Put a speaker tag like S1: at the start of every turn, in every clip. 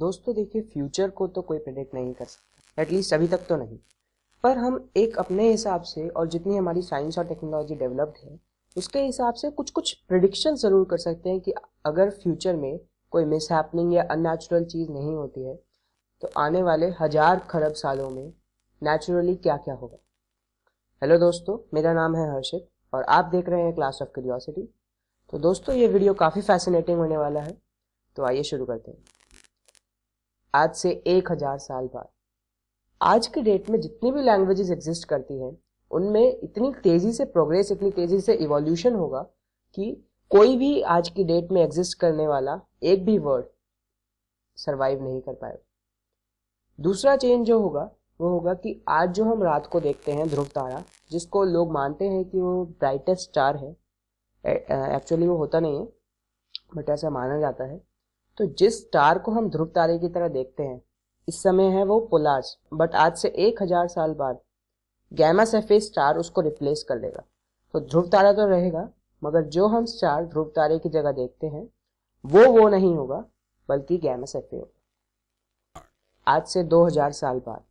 S1: दोस्तों देखिए, फ्यूचर को तो कोई प्रेडिक्ट नहीं कर सकता, एटलीस्ट अभी तक तो नहीं। पर हम एक अपने हिसाब से और जितनी हमारी साइंस और टेक्नोलॉजी डेवलप्ड है उसके हिसाब से कुछ कुछ प्रिडिक्शन ज़रूर कर सकते हैं कि अगर फ्यूचर में कोई मिसहैपनिंग या अननेचुरल चीज़ नहीं होती है तो आने वाले 1000 खरब सालों में नेचुरली क्या क्या होगा। हेलो दोस्तों, मेरा नाम है हर्षित और आप देख रहे हैं क्लास ऑफ क्यूरियोसिटी। तो दोस्तों, ये वीडियो काफ़ी फैसिनेटिंग होने वाला है, तो आइए शुरू करते हैं। आज से 1000 साल बाद आज के डेट में जितनी भी लैंग्वेजेस एग्जिस्ट करती हैं उनमें इतनी तेज़ी से प्रोग्रेस, इतनी तेज़ी से इवोल्यूशन होगा कि कोई भी आज की डेट में एग्जिस्ट करने वाला एक भी वर्ड सरवाइव नहीं कर पाएगा। दूसरा चेंज जो होगा वो होगा कि आज जो हम रात को देखते हैं ध्रुव तारा, जिसको लोग मानते हैं कि वो ब्राइटेस्ट स्टार है, एक्चुअली वो होता नहीं है बट ऐसा माना जाता है। तो जिस स्टार को हम ध्रुव तारे की तरह देखते हैं इस समय है वो पोलार्स, बट आज से 1000 साल बाद गैमा सेफेस स्टार उसको रिप्लेस कर देगा। तो ध्रुव तारा तो रहेगा, मगर जो हम स्टार ध्रुव तारे की जगह देखते हैं वो नहीं होगा, बल्कि गैमा सेफे होगा। आज से 2000 साल बाद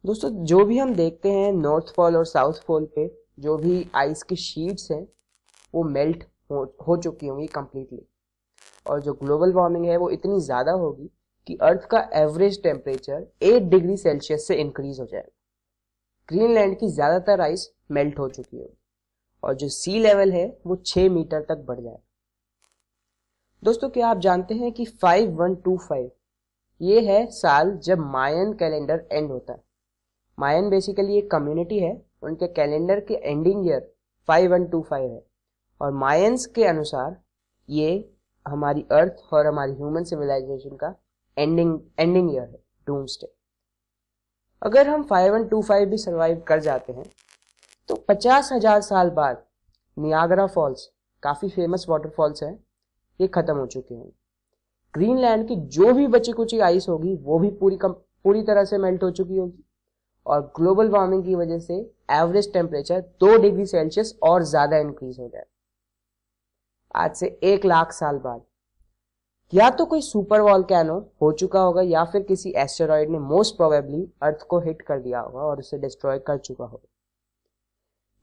S1: दोस्तों, जो भी हम देखते हैं नॉर्थ पोल और साउथ पोल पे जो भी आइस की शीट्स हैं वो मेल्ट हो चुकी होंगी कम्प्लीटली, और जो ग्लोबल वार्मिंग है वो इतनी ज़्यादा होगी कि अर्थ का एवरेज टेम्परेचर 8 डिग्री सेल्सियस से इंक्रीज हो जाएगा। ग्रीनलैंड की ज़्यादातर आइस मेल्ट हो चुकी होगी और जो सी लेवल है वो 6 मीटर तक बढ़ जाएगा। दोस्तों, क्या आप जानते हैं कि 5125 ये है साल जब मायन कैलेंडर एंड होता है। मायन बेसिकली एक कम्युनिटी है, उनके कैलेंडर के एंडिंग ईयर 5125 है और मायंस के अनुसार ये हमारी अर्थ और हमारी ह्यूमन सिविलाइजेशन का एंडिंग ईयर है, डूम्सडे। अगर हम 5125 भी सरवाइव कर जाते हैं तो 50,000 साल बाद नियाग्रा फॉल्स, काफी फेमस वाटरफॉल्स हैं, ये खत्म हो चुके हैं। ग्रीनलैंड की जो भी बची कुची आइस होगी वो भी पूरी तरह से मेल्ट हो चुकी होगी और ग्लोबल वार्मिंग की वजह से एवरेज टेम्परेचर 2 डिग्री सेल्सियस और ज्यादा इंक्रीज हो जाए। आज से 1 लाख साल बाद या तो कोई सुपर वॉल्केनो हो चुका होगा या फिर किसी एस्टेरॉइड ने मोस्ट प्रोबेबली अर्थ को हिट कर दिया होगा और उसे डिस्ट्रॉय कर चुका होगा।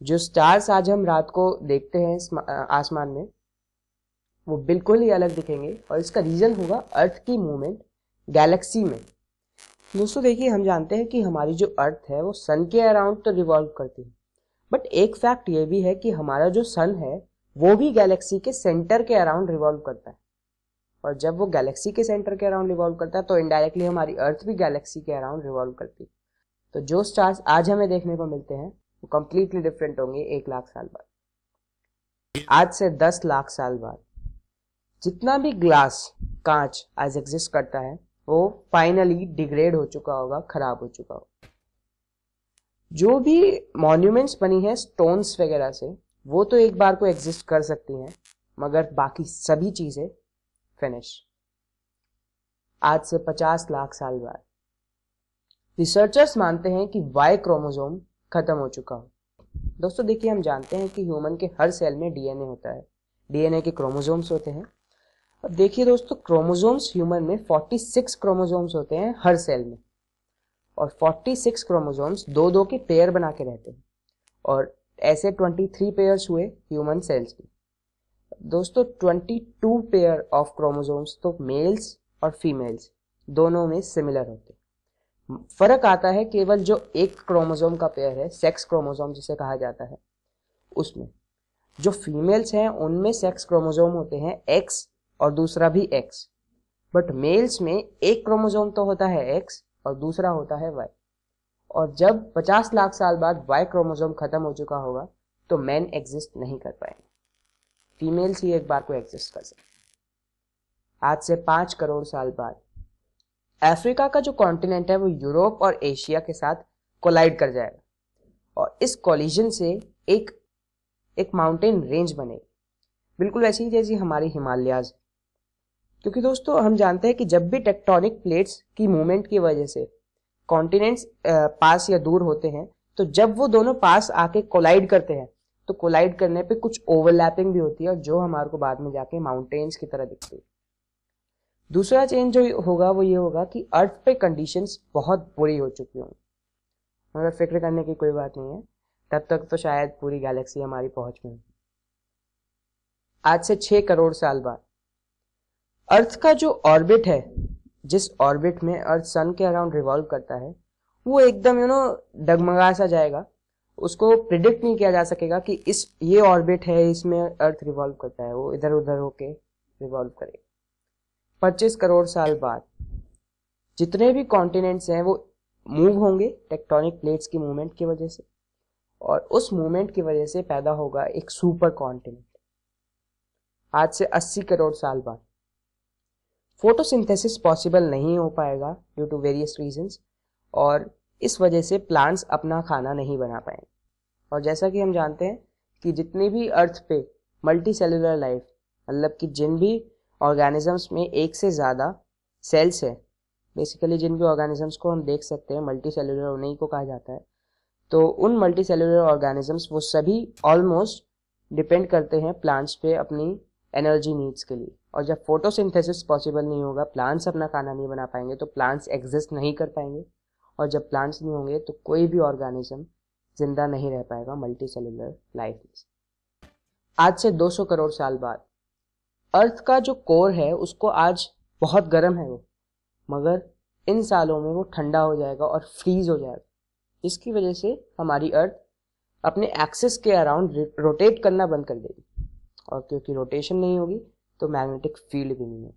S1: जो स्टार्स आज हम रात को देखते हैं आसमान में वो बिल्कुल ही अलग दिखेंगे और इसका रीजन होगा अर्थ की मूवमेंट गैलेक्सी में। दोस्तों देखिए, हम जानते हैं कि हमारी जो अर्थ है वो सन के अराउंड तो रिवॉल्व करती है, बट एक फैक्ट ये भी है कि हमारा जो सन है वो भी गैलेक्सी के सेंटर के अराउंड रिवॉल्व करता है, और जब वो गैलेक्सी के सेंटर के अराउंड रिवॉल्व करता है तो इनडायरेक्टली हमारी अर्थ भी गैलेक्सी के अराउंड रिवॉल्व करती है। तो जो स्टार्स आज हमें देखने को मिलते हैं वो कंप्लीटली डिफरेंट होंगे 1 लाख साल बाद। आज से 10 लाख साल बाद जितना भी ग्लास, कांच आज एग्जिस्ट करता है वो फाइनली डिग्रेड हो चुका होगा, खराब हो चुका होगा। जो भी मॉन्यूमेंट्स बनी है स्टोन्स वगैरह से वो तो एक बार को एग्जिस्ट कर सकती हैं, मगर बाकी सभी चीजें फिनिश। आज से 50 लाख साल बाद रिसर्चर्स मानते हैं कि वाई क्रोमोसोम खत्म हो चुका हो। दोस्तों देखिए, हम जानते हैं कि ह्यूमन के हर सेल में डीएनए होता है, डीएनए के क्रोमोसोम्स होते हैं। अब देखिए दोस्तों, क्रोमोसोम्स ह्यूमन में 46 क्रोमोसोम्स होते हैं हर सेल में, और 46 क्रोमोसोम्स 2-2 के पेयर बना के रहते हैं, और ऐसे 23 पेयर्स हुए ह्यूमन सेल्स की। दोस्तों 22 पेयर ऑफ क्रोमोसोम्स तो मेल्स और फीमेल्स दोनों में सिमिलर होते हैं। फर्क आता है केवल जो एक क्रोमोसोम का पेयर है, सेक्स क्रोमोसोम जिसे कहा जाता है, उसमें जो फीमेल्स हैं उनमें सेक्स क्रोमोसोम होते हैं एक्स और दूसरा भी एक्स, बट मेल्स में एक क्रोमोसोम तो होता है एक्स और दूसरा होता है वाई। और जब 50 लाख साल बाद वाई क्रोमोसोम खत्म हो चुका होगा तो मेन एग्जिस्ट नहीं कर पाएंगे, फीमेल्स ही एक बार को एग्जिस्ट कर सकते। आज से 5 करोड़ साल बाद अफ्रीका का जो कॉन्टिनेंट है वो यूरोप और एशिया के साथ कोलाइड कर जाएगा और इस कोलिजन से एक माउंटेन रेंज बनेगी, बिल्कुल ऐसी जैसी हमारी हिमालयाज। क्योंकि दोस्तों हम जानते हैं कि जब भी टेक्टोनिक प्लेट्स की मूवमेंट की वजह से कॉन्टिनेंट्स पास या दूर होते हैं, तो जब वो दोनों पास आके कोलाइड करते हैं तो कोलाइड करने पे कुछ ओवरलैपिंग भी होती है, और जो हमारे को बाद में जाके माउंटेन्स की तरह दिखती है। दूसरा चेंज जो होगा वो ये होगा कि अर्थ पे कंडीशंस बहुत बुरी हो चुकी होंगी, मगर फिक्र करने की कोई बात नहीं है, तब तक तो शायद पूरी गैलेक्सी हमारी पहुंच में है। आज से 6 करोड़ साल बाद अर्थ का जो ऑर्बिट है, जिस ऑर्बिट में अर्थ सन के अराउंड रिवॉल्व करता है, वो एकदम डगमगा सा जाएगा। उसको प्रिडिक्ट नहीं किया जा सकेगा कि ये ऑर्बिट है, इसमें अर्थ रिवॉल्व करता है, वो इधर उधर होके रिवॉल्व करेगा। 25 करोड़ साल बाद जितने भी कॉन्टिनेंट्स हैं वो मूव होंगे टेक्टोनिक प्लेट्स की मूवमेंट की वजह से, और उस मूवमेंट की वजह से पैदा होगा एक सुपर कॉन्टिनेंट। आज से 80 करोड़ साल बाद फोटोसिंथेसिस पॉसिबल नहीं हो पाएगा ड्यू टू वेरियस रीजंस, और इस वजह से प्लांट्स अपना खाना नहीं बना पाएंगे। और जैसा कि हम जानते हैं कि जितनी भी अर्थ पे मल्टी सेलुलर लाइफ, मतलब कि जिन भी ऑर्गेनिजम्स में एक से ज़्यादा सेल्स है, बेसिकली जिन भी ऑर्गेनिजम्स को हम देख सकते हैं मल्टी सेलुलर उन्हीं को कहा जाता है, तो उन मल्टी सेलुलर ऑर्गेनिजम्स वो सभी ऑलमोस्ट डिपेंड करते हैं प्लांट्स पे अपनी एनर्जी नीड्स के लिए। और जब फोटोसिंथेसिस पॉसिबल नहीं होगा, प्लांट्स अपना खाना नहीं बना पाएंगे, तो प्लांट्स एग्जिस्ट नहीं कर पाएंगे, और जब प्लांट्स नहीं होंगे तो कोई भी ऑर्गेनिज्म जिंदा नहीं रह पाएगा मल्टी सेलुलर लाइफ में। आज से 200 करोड़ साल बाद अर्थ का जो कोर है उसको आज बहुत गर्म है वो, मगर इन सालों में वो ठंडा हो जाएगा और फ्रीज हो जाएगा। इसकी वजह से हमारी अर्थ अपने एक्सिस के अराउंड रोटेट करना बंद कर देगी, और क्योंकि रोटेशन नहीं होगी तो मैग्नेटिक फील्ड भी नहीं होगी,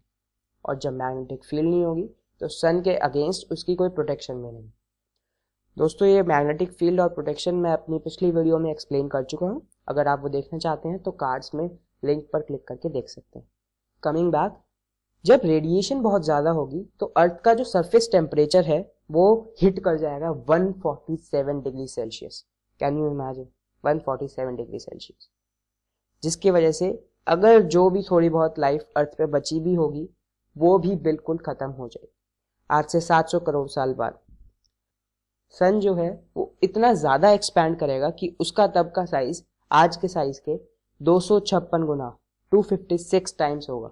S1: और जब मैग्नेटिक फील्ड नहीं होगी तो सन के अगेंस्ट उसकी कोई प्रोटेक्शन भी नहीं। दोस्तों, ये मैग्नेटिक फील्ड और प्रोटेक्शन मैं अपनी पिछली वीडियो में एक्सप्लेन कर चुका हूँ। अगर आप वो देखना चाहते हैं तो कार्ड्स में लिंक पर क्लिक करके देख सकते हैं। कमिंग बैक, जब रेडिएशन बहुत ज़्यादा होगी तो अर्थ का जो सरफेस टेम्परेचर है वो हिट कर जाएगा 147 degree Celsius. Can you imagine 147 degree Celsius, जिसकी वजह से अगर जो भी थोड़ी बहुत लाइफ अर्थ पे बची भी होगी वो भी बिल्कुल खत्म हो जाएगी। आज से 700 करोड़ साल बाद सन जो है वो इतना ज़्यादा एक्सपैंड करेगा कि उसका तब का साइज आज के साइज के 256 गुना 256 टाइम्स होगा।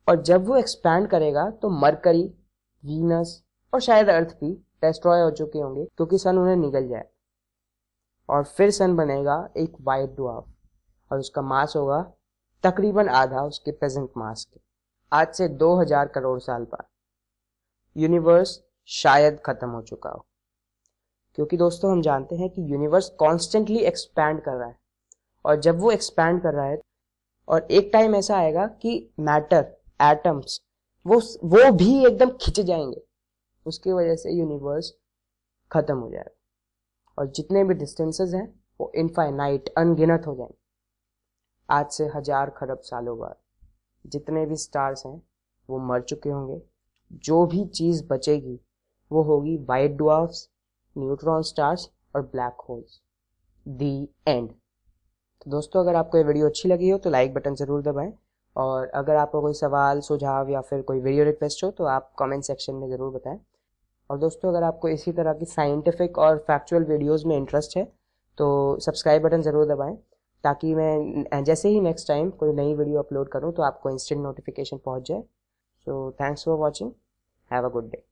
S1: और जब वो एक्सपैंड करेगा तो मरकरी, वीनस और शायद अर्थ भी डिस्ट्रॉय हो चुके होंगे क्योंकि सन उन्हें निगल जाए, और फिर सन बनेगा एक वाइट ड्वार्फ, और उसका मास होगा तकरीबन आधा उसके प्रेजेंट मास के। आज से 2000 करोड़ साल बाद यूनिवर्स शायद खत्म हो चुका हो, क्योंकि दोस्तों हम जानते हैं कि यूनिवर्स कॉन्स्टेंटली एक्सपैंड कर रहा है, और जब वो एक्सपैंड कर रहा है और एक टाइम ऐसा आएगा कि मैटर, एटम्स वो भी एकदम खिंच जाएंगे, उसकी वजह से यूनिवर्स खत्म हो जाएगा, और जितने भी डिस्टेंसेस हैं वो इनफाइनाइट, अनगिनत हो जाएंगे। आज से 1000 खरब सालों बाद जितने भी स्टार्स हैं वो मर चुके होंगे। जो भी चीज़ बचेगी वो होगी वाइट ड्वार्फ्स, न्यूट्रॉन स्टार्स और ब्लैक होल्स। The and. तो दोस्तों, अगर आपको ये वीडियो अच्छी लगी हो तो लाइक बटन ज़रूर दबाएं, और अगर आपको कोई सवाल, सुझाव या फिर कोई वीडियो रिक्वेस्ट हो तो आप कमेंट सेक्शन में ज़रूर बताएं। और दोस्तों, अगर आपको इसी तरह की साइंटिफिक और फैक्चुअल वीडियोस में इंटरेस्ट है तो सब्सक्राइब बटन ज़रूर दबाएं, ताकि मैं जैसे ही नेक्स्ट टाइम कोई नई वीडियो अपलोड करूं तो आपको इंस्टेंट नोटिफिकेशन पहुंच जाए। So thanks for watching, have a good day.